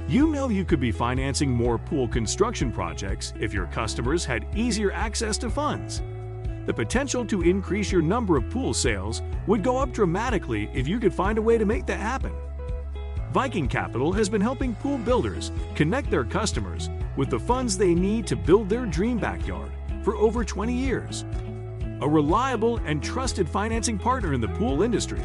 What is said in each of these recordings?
You know you could be financing more pool construction projects if your customers had easier access to funds. The potential to increase your number of pool sales would go up dramatically if you could find a way to make that happen. Viking Capital has been helping pool builders connect their customers with the funds they need to build their dream backyard for over 20 years. A reliable and trusted financing partner in the pool industry,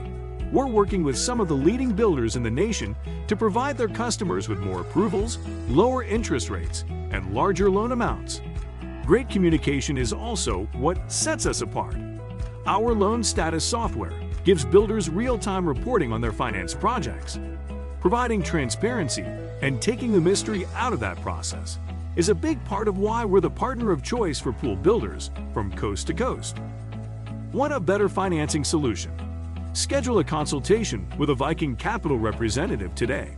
we're working with some of the leading builders in the nation to provide their customers with more approvals, lower interest rates, and larger loan amounts. Great communication is also what sets us apart. Our loan status software gives builders real-time reporting on their finance projects. Providing transparency and taking the mystery out of that process is a big part of why we're the partner of choice for pool builders from coast to coast. Want a better financing solution? Schedule a consultation with a Viking Capital representative today.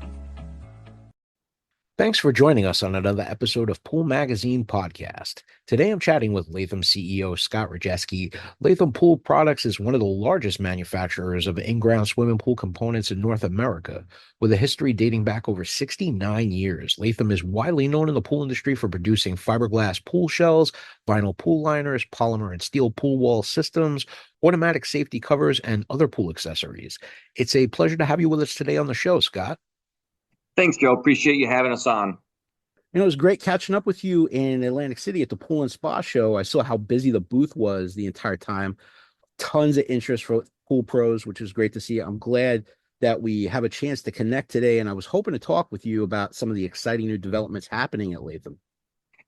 Thanks for joining us on another episode of Pool Magazine Podcast. Today I'm chatting with Latham CEO Scott Rajeski. Latham Pool Products is one of the largest manufacturers of in-ground swimming pool components in North America. With a history dating back over 69 years, Latham is widely known in the pool industry for producing fiberglass pool shells, vinyl pool liners, polymer and steel pool wall systems, automatic safety covers, and other pool accessories. It's a pleasure to have you with us today on the show, Scott. Thanks, Joe. Appreciate you having us on. It was great catching up with you in Atlantic City at the Pool and Spa Show. I saw how busy the booth was the entire time. Tons of interest for pool pros, which is great to see. I'm glad that we have a chance to connect today, and I was hoping to talk with you about some of the exciting new developments happening at Latham.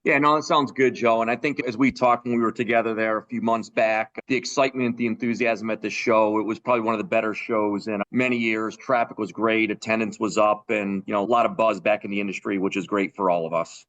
Yeah, no, that sounds good, Joe. And I think as we talked when we were together there a few months back, the excitement, the enthusiasm at the show, it was probably one of the better shows in many years. Traffic was great, attendance was up, and a lot of buzz back in the industry, which is great for all of us.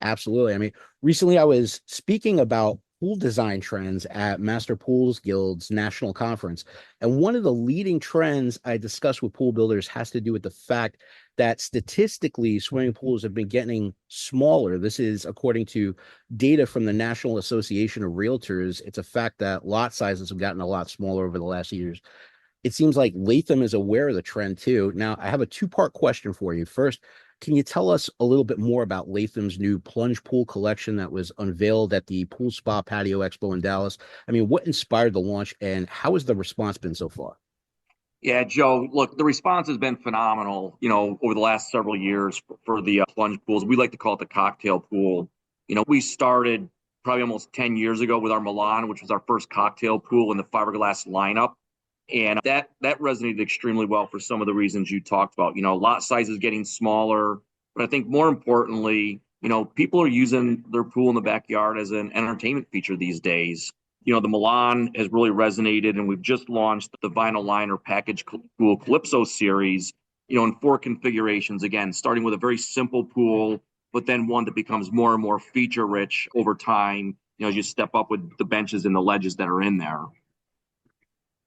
Absolutely. I mean, recently I was speaking about pool design trends at Master Pools Guild's national conference. And one of the leading trends I discussed with pool builders has to do with the fact that statistically swimming pools have been getting smaller. This is according to data from the National Association of Realtors. It's a fact that lot sizes have gotten a lot smaller over the last years. It seems like Latham is aware of the trend too. Now, I have a two-part question for you. First, can you tell us a little bit more about Latham's new plunge pool collection that was unveiled at the Pool Spa Patio Expo in Dallas? I mean, what inspired the launch and how has the response been so far? Yeah, Joe, look, the response has been phenomenal, over the last several years for the plunge pools. We like to call it the cocktail pool. We started probably almost 10 years ago with our Milan, which was our first cocktail pool in the fiberglass lineup. And that resonated extremely well for some of the reasons you talked about. Lot sizes getting smaller. But I think more importantly, people are using their pool in the backyard as an entertainment feature these days. The Milan has really resonated, and we've just launched the vinyl liner package pool Calypso series, in 4 configurations, again, starting with a very simple pool, but then one that becomes more and more feature rich over time, as you step up with the benches and the ledges that are in there.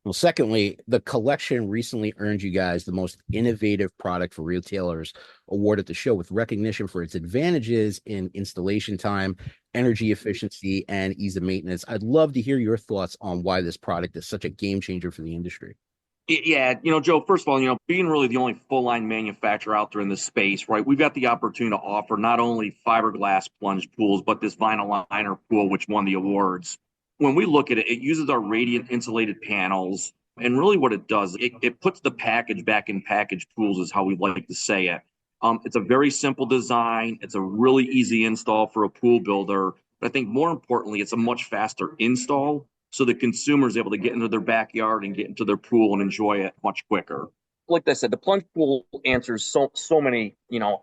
Well, secondly, the collection recently earned you guys the most innovative product for retailers award at the show with recognition for its advantages in installation time, energy efficiency, and ease of maintenance. I'd love to hear your thoughts on why this product is such a game changer for the industry. Yeah, Joe, first of all, being really the only full line manufacturer out there in this space, right? We've got the opportunity to offer not only fiberglass plunge pools, but this vinyl liner pool, which won the awards. When we look at it, it uses our radiant insulated panels. And really what it does, it puts the package back in package pools is how we like to say it. It's a very simple design. It's a really easy install for a pool builder. But I think more importantly, it's a much faster install. So the consumer is able to get into their backyard and get into their pool and enjoy it much quicker. Like I said, the plunge pool answers so many,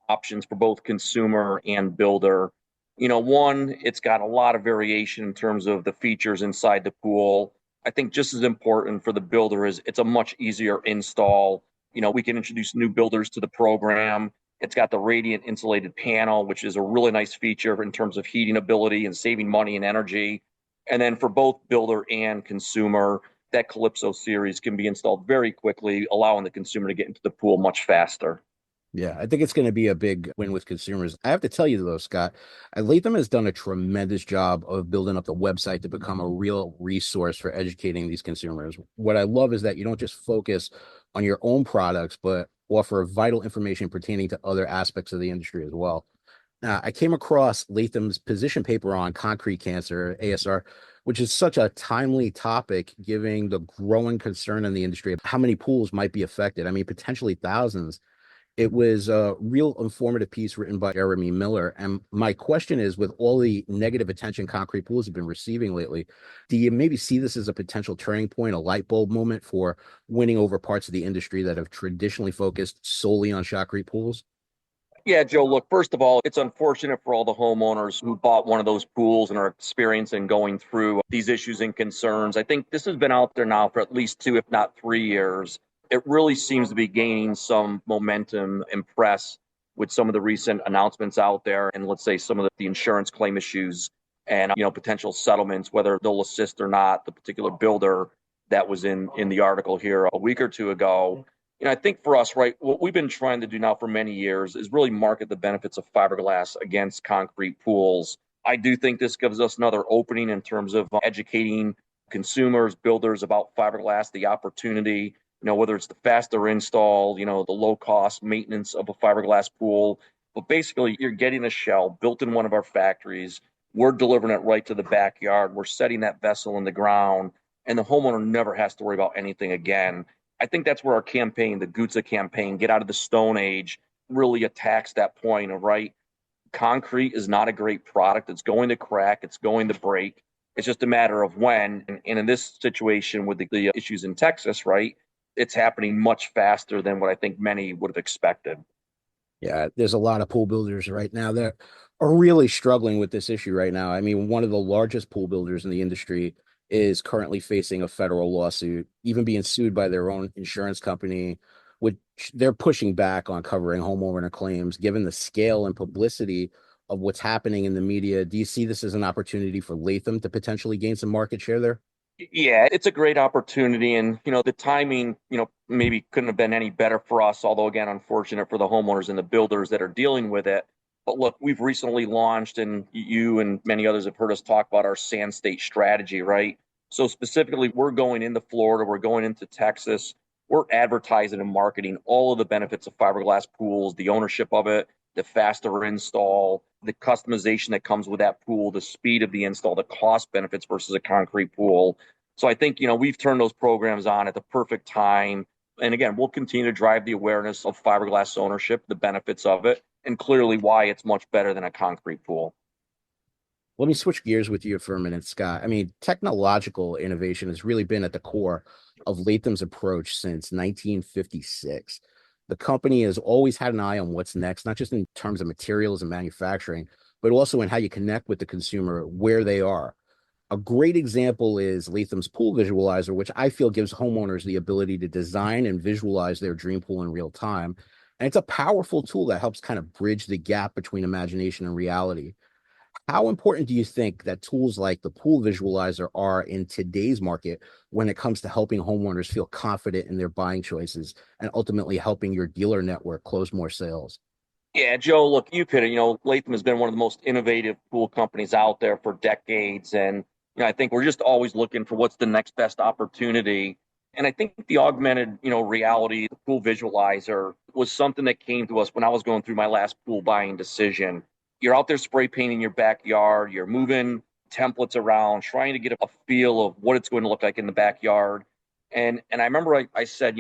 options for both consumer and builder. One, it's got a lot of variation in terms of the features inside the pool. I think just as important for the builder is it's a much easier install. We can introduce new builders to the program. It's got the radiant insulated panel, which is a really nice feature in terms of heating ability and saving money and energy. And then for both builder and consumer, that Calypso series can be installed very quickly, allowing the consumer to get into the pool much faster. Yeah, I think it's going to be a big win with consumers. I have to tell you though, Scott, Latham has done a tremendous job of building up the website to become a real resource for educating these consumers. What I love is that you don't just focus on your own products, but offer vital information pertaining to other aspects of the industry as well. I came across Latham's position paper on concrete cancer, ASR, which is such a timely topic, given the growing concern in the industry of how many pools might be affected. I mean, potentially thousands. It was a real informative piece written by Jeremy Miller. And my question is, with all the negative attention concrete pools have been receiving lately, do you maybe see this as a potential turning point, a light bulb moment for winning over parts of the industry that have traditionally focused solely on shotcrete pools? Yeah, Joe, look, first of all, it's unfortunate for all the homeowners who bought one of those pools and are experiencing going through these issues and concerns. I think this has been out there now for at least 2, if not 3 years. It really seems to be gaining some momentum and press with some of the recent announcements out there, and let's say some of the insurance claim issues and potential settlements, whether they'll assist or not, the particular builder that was in the article here a week or two ago. I think for us, right, what we've been trying to do now for many years is really market the benefits of fiberglass against concrete pools. I do think this gives us another opening in terms of educating consumers, builders about fiberglass, the opportunity, whether it's the faster install, the low cost maintenance of a fiberglass pool. But basically, you're getting a shell built in one of our factories. We're delivering it right to the backyard. We're setting that vessel in the ground, and the homeowner never has to worry about anything again. I think that's where our campaign, the Gutsa campaign, Get Out of the Stone Age, really attacks that point of, right, concrete is not a great product. It's going to crack. It's going to break. It's just a matter of when. And in this situation with the issues in Texas, right, it's happening much faster than what I think many would have expected. Yeah, there's a lot of pool builders right now that are really struggling with this issue right now. I mean, one of the largest pool builders in the industry is currently facing a federal lawsuit, even being sued by their own insurance company, which they're pushing back on covering homeowner claims, given the scale and publicity of what's happening in the media. Do you see this as an opportunity for Latham to potentially gain some market share there? Yeah, it's a great opportunity. And, the timing, maybe couldn't have been any better for us, although, again, unfortunate for the homeowners and the builders that are dealing with it. But look, we've recently launched, and you and many others have heard us talk about our sand state strategy, right? So, specifically, we're going into Florida, we're going into Texas, we're advertising and marketing all of the benefits of fiberglass pools, the ownership of it, the faster install, the customization that comes with that pool, the speed of the install, the cost benefits versus a concrete pool. So I think, we've turned those programs on at the perfect time. And again, we'll continue to drive the awareness of fiberglass ownership, the benefits of it, and clearly why it's much better than a concrete pool. Let me switch gears with you for a minute, Scott. I mean, technological innovation has really been at the core of Latham's approach since 1956. The company has always had an eye on what's next, not just in terms of materials and manufacturing, but also in how you connect with the consumer where they are. A great example is Latham's Pool Visualizer, which I feel gives homeowners the ability to design and visualize their dream pool in real time. And it's a powerful tool that helps kind of bridge the gap between imagination and reality. How important do you think that tools like the Pool Visualizer are in today's market when it comes to helping homeowners feel confident in their buying choices and ultimately helping your dealer network close more sales? Yeah, Joe, look, you hit it. Latham has been one of the most innovative pool companies out there for decades. And, I think we're just always looking for what's the next best opportunity. And I think the augmented, reality, the pool visualizer was something that came to us when I was going through my last pool buying decision. You're out there spray painting your backyard, you're moving templates around, trying to get a feel of what it's going to look like in the backyard. And I remember I said,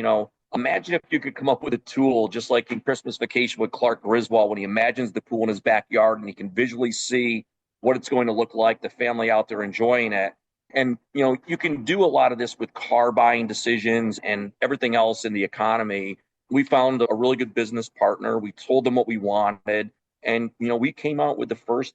imagine if you could come up with a tool just like in Christmas Vacation with Clark Griswold when he imagines the pool in his backyard and he can visually see what it's going to look like, the family out there enjoying it. And, you can do a lot of this with car buying decisions and everything else in the economy. We found a really good business partner. We told them what we wanted. And, we came out with the first,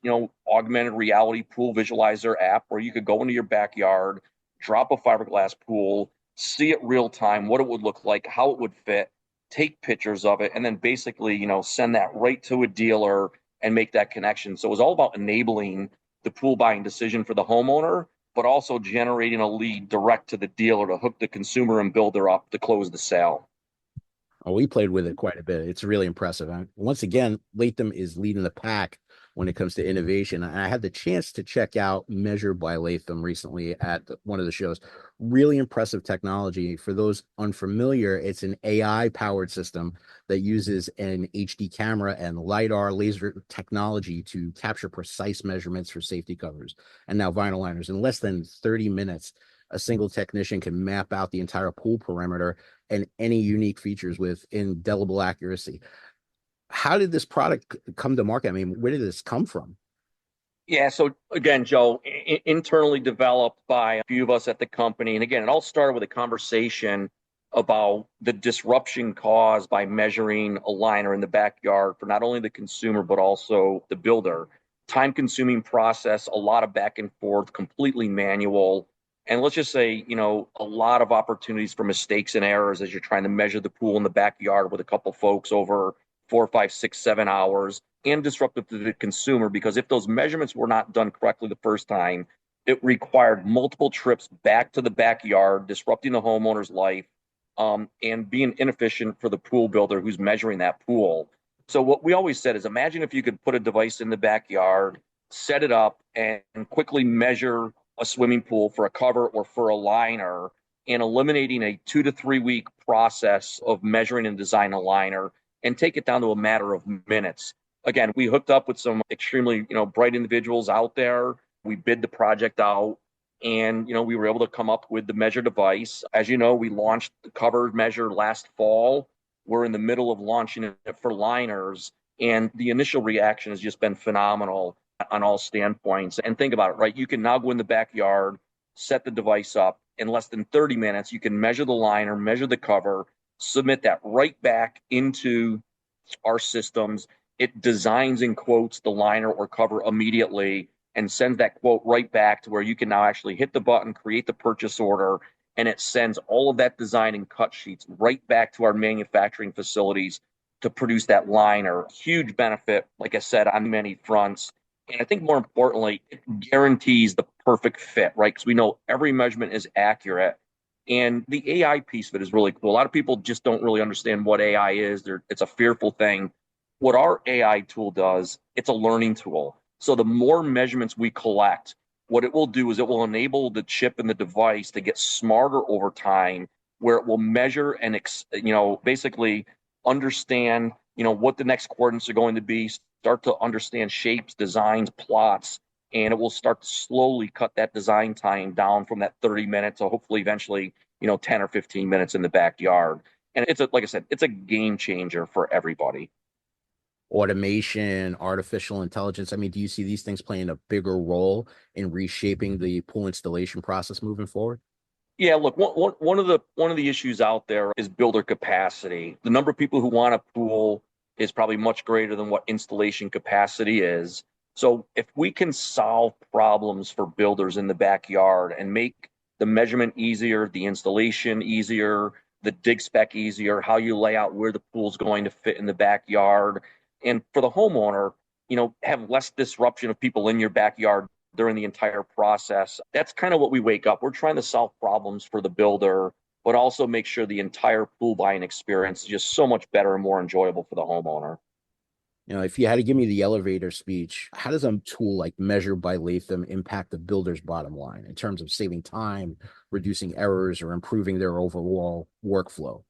augmented reality pool visualizer app where you could go into your backyard, drop a fiberglass pool, see it real time, what it would look like, how it would fit, take pictures of it, and then basically, send that right to a dealer and make that connection. So it was all about enabling the pool buying decision for the homeowner, but also generating a lead direct to the dealer to hook the consumer and builder up to close the sale. Oh, we played with it quite a bit. It's really impressive. Once again, Latham is leading the pack when it comes to innovation. And I had the chance to check out Measure by Latham recently at one of the shows. Really impressive technology. For those unfamiliar, it's an AI powered system that uses an HD camera and LiDAR laser technology to capture precise measurements for safety covers and now vinyl liners. In less than 30 minutes, a single technician can map out the entire pool perimeter and any unique features with indelible accuracy. How did this product come to market? I mean, where did this come from? Yeah, so again, Joe, internally developed by a few of us at the company. And again, it all started with a conversation about the disruption caused by measuring a liner in the backyard for not only the consumer, but also the builder. Time consuming process, a lot of back and forth, completely manual. And let's just say, a lot of opportunities for mistakes and errors as you're trying to measure the pool in the backyard with a couple folks over 4, 5, 6, 7 hours, and disruptive to the consumer, because if those measurements were not done correctly the first time, it required multiple trips back to the backyard, disrupting the homeowner's life, and being inefficient for the pool builder who's measuring that pool. So what we always said is, imagine if you could put a device in the backyard, set it up, and quickly measure a swimming pool for a cover or for a liner, and eliminating a 2 to 3 week process of measuring and designing a liner, and take it down to a matter of minutes. Again, we hooked up with some extremely, bright individuals out there. We bid the project out, and, we were able to come up with the measure device. As you know, we launched the cover measure last fall. We're in the middle of launching it for liners, and the initial reaction has just been phenomenal on all standpoints. And think about it, right? You can now go in the backyard, set the device up. In less than 30 minutes, you can measure the liner, measure the cover, submit that right back into our systems. It designs and quotes the liner or cover immediately and sends that quote right back to where you can now actually hit the button, create the purchase order, and it sends all of that design and cut sheets right back to our manufacturing facilities to produce that liner. Huge benefit, like I said, on many fronts. And I think more importantly, it guarantees the perfect fit, right? Because we know every measurement is accurate. And the AI piece of it is really cool. A lot of people just don't really understand what AI is. It's a fearful thing. What our AI tool does, it's a learning tool. So the more measurements we collect, what it will do is it will enable the chip and the device to get smarter over time, where it will measure and basically understand what the next coordinates are going to be, start to understand shapes, designs, plots, and it will start to slowly cut that design time down from that 30 minutes to hopefully eventually 10 or 15 minutes in the backyard. And like I said, it's a game changer for everybody. Automation, artificial intelligence. I mean, do you see these things playing a bigger role in reshaping the pool installation process moving forward? Yeah, look, one of the issues out there is builder capacity. The number of people who want a pool is probably much greater than what installation capacity is. So if we can solve problems for builders in the backyard and make the measurement easier, the installation easier, the dig spec easier, how you lay out where the pool's going to fit in the backyard, and for the homeowner, have less disruption of people in your backyard during the entire process. That's kind of what we wake up. We're trying to solve problems for the builder, but also make sure the entire pool buying experience is just so much better and more enjoyable for the homeowner. If you had to give me the elevator speech, how does a tool like Measure by Latham impact the builder's bottom line in terms of saving time, reducing errors, or improving their overall workflow?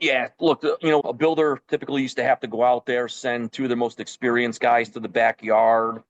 Yeah, look, a builder typically used to have to go out there, send two of their most experienced guys to the backyard.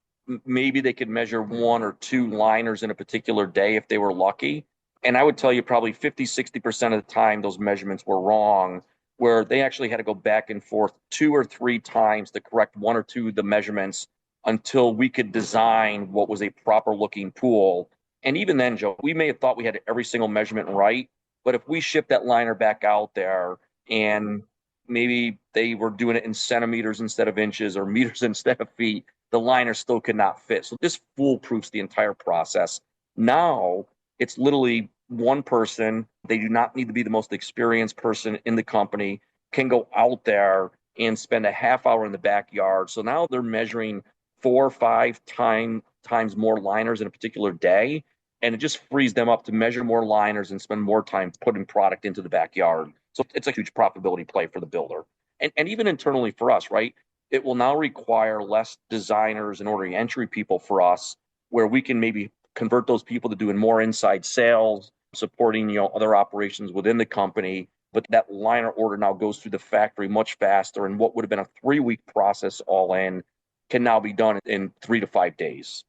Maybe they could measure one or two liners in a particular day if they were lucky. And I would tell you probably 50, 60% of the time those measurements were wrong, where they actually had to go back and forth 2 or 3 times to correct one or two of the measurements until we could design what was a proper looking pool. And even then, Joe, we may have thought we had every single measurement right, but if we shipped that liner back out there and maybe they were doing it in centimeters instead of inches or meters instead of feet, the liner still could not fit. So this foolproofs the entire process. Now it's literally one person. They do not need to be the most experienced person in the company, can go out there and spend a half hour in the backyard. So now they're measuring 4 or 5 times more liners in a particular day. And it just frees them up to measure more liners and spend more time putting product into the backyard. So it's a huge profitability play for the builder. And even internally for us, right? It will now require less designers and ordering entry people for us, where we can maybe convert those people to doing more inside sales, supporting, other operations within the company. But that liner order now goes through the factory much faster. And what would have been a 3-week process all in can now be done in 3 to 5 days.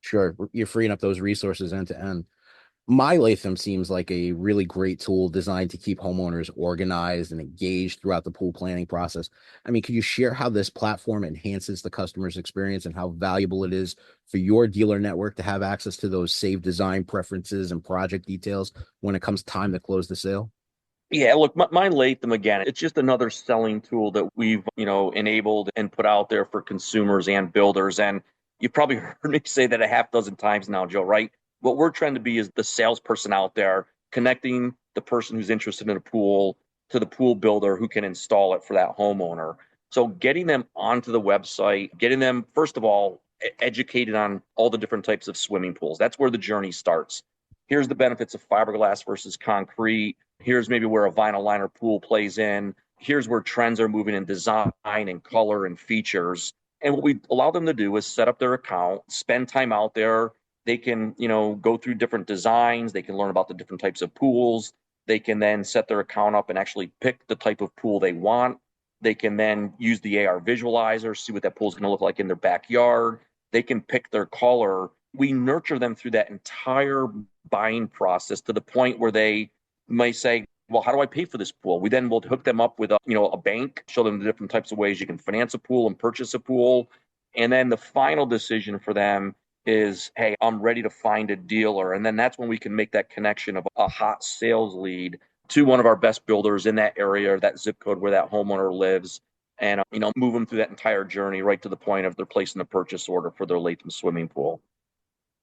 Sure. You're freeing up those resources end to end. My Latham seems like a really great tool designed to keep homeowners organized and engaged throughout the pool planning process. I mean, could you share how this platform enhances the customer's experience and how valuable it is for your dealer network to have access to those saved design preferences and project details when it comes time to close the sale? Yeah, look, my Latham again, it's just another selling tool that we've, enabled and put out there for consumers and builders. And you probably heard me say that a half dozen times now, Joe, right? What we're trying to be is the salesperson out there, connecting the person who's interested in a pool to the pool builder who can install it for that homeowner. So getting them onto the website, getting them, first of all, educated on all the different types of swimming pools. That's where the journey starts. Here's the benefits of fiberglass versus concrete. Here's maybe where a vinyl liner pool plays in. Here's where trends are moving in design and color and features. And what we allow them to do is set up their account, spend time out there. They can, go through different designs. They can learn about the different types of pools. They can then set their account up and actually pick the type of pool they want. They can then use the AR visualizer, see what that pool is going to look like in their backyard. They can pick their color. We nurture them through that entire buying process to the point where they might say, well, how do I pay for this pool? We then will hook them up with a bank, show them the different types of ways you can finance a pool and purchase a pool. And then the final decision for them is, hey, I'm ready to find a dealer. And then that's when we can make that connection of a hot sales lead to one of our best builders in that area, that zip code where that homeowner lives, and move them through that entire journey right to the point of they're placing the purchase order for their Latham swimming pool.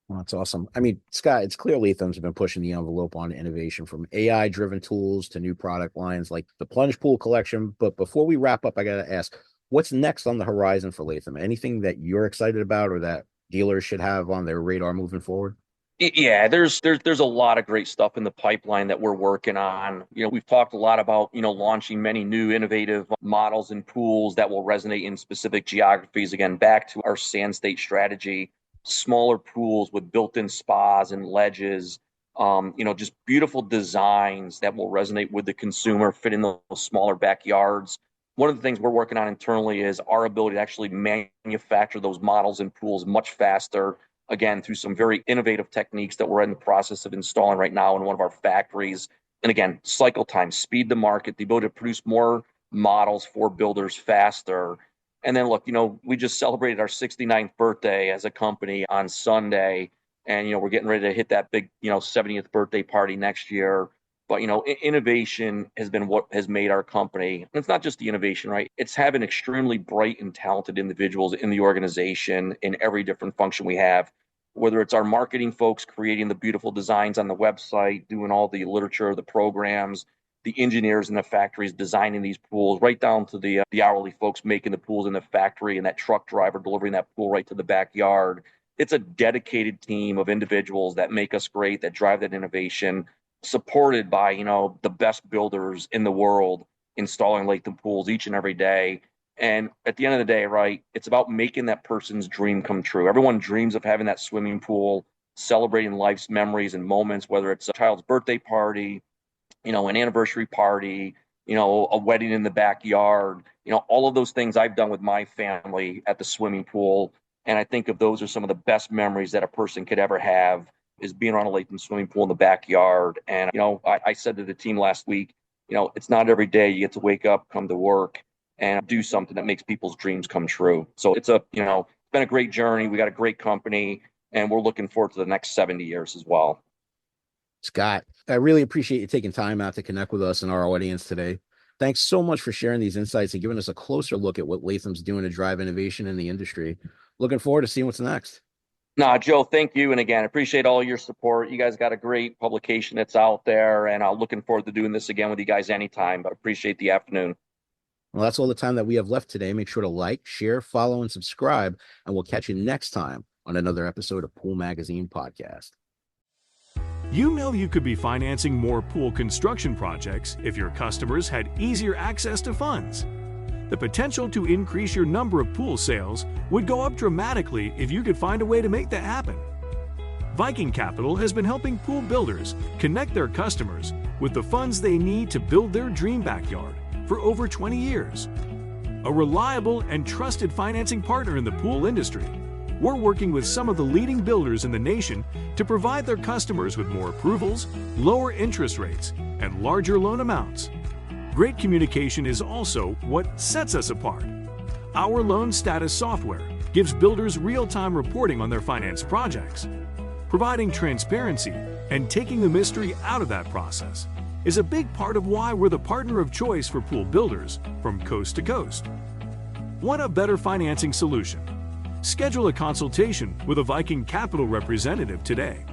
Well, that's awesome. I mean, Scott, it's clear Latham's been pushing the envelope on innovation from AI driven tools to new product lines like the plunge pool collection. But before we wrap up, I got to ask, what's next on the horizon for Latham? Anything that you're excited about or that dealers should have on their radar moving forward? Yeah, there's a lot of great stuff in the pipeline that we're working on. We've talked a lot about, launching many new innovative models and pools that will resonate in specific geographies. Again, back to our sand state strategy, smaller pools with built-in spas and ledges, just beautiful designs that will resonate with the consumer, fit in those smaller backyards. One of the things we're working on internally is our ability to actually manufacture those models and pools much faster, again, through some very innovative techniques that we're in the process of installing right now in one of our factories. And again, cycle time, speed to market, the ability to produce more models for builders faster. And then look, we just celebrated our 69th birthday as a company on Sunday. And, we're getting ready to hit that big, 70th birthday party next year. But, innovation has been what has made our company. And it's not just the innovation, right? It's having extremely bright and talented individuals in the organization in every different function we have, whether it's our marketing folks creating the beautiful designs on the website, doing all the literature, the programs, the engineers in the factories designing these pools, right down to the hourly folks making the pools in the factory and that truck driver delivering that pool right to the backyard. It's a dedicated team of individuals that make us great, that drive that innovation, supported by, the best builders in the world installing Latham pools each and every day. And at the end of the day, right, it's about making that person's dream come true. Everyone dreams of having that swimming pool, celebrating life's memories and moments, whether it's a child's birthday party, an anniversary party, a wedding in the backyard, all of those things I've done with my family at the swimming pool. And I think of those are some of the best memories that a person could ever have, is being around a Latham swimming pool in the backyard. And, I said to the team last week, it's not every day you get to wake up, come to work, and do something that makes people's dreams come true. So it's been a great journey. We got a great company, and we're looking forward to the next 70 years as well. Scott, I really appreciate you taking time out to connect with us and our audience today. Thanks so much for sharing these insights and giving us a closer look at what Latham's doing to drive innovation in the industry. Looking forward to seeing what's next. No, Joe, thank you. And again, appreciate all your support. You guys got a great publication that's out there, and I'm looking forward to doing this again with you guys anytime, but appreciate the afternoon. Well, that's all the time that we have left today. Make sure to like, share, follow, and subscribe, and we'll catch you next time on another episode of Pool Magazine Podcast. You know you could be financing more pool construction projects if your customers had easier access to funds. The potential to increase your number of pool sales would go up dramatically if you could find a way to make that happen. Viking Capital has been helping pool builders connect their customers with the funds they need to build their dream backyard for over 20 years. A reliable and trusted financing partner in the pool industry, we're working with some of the leading builders in the nation to provide their customers with more approvals, lower interest rates, and larger loan amounts. Great communication is also what sets us apart. Our loan status software gives builders real-time reporting on their finance projects. Providing transparency and taking the mystery out of that process is a big part of why we're the partner of choice for pool builders from coast to coast. Want a better financing solution? Schedule a consultation with a Viking Capital representative today.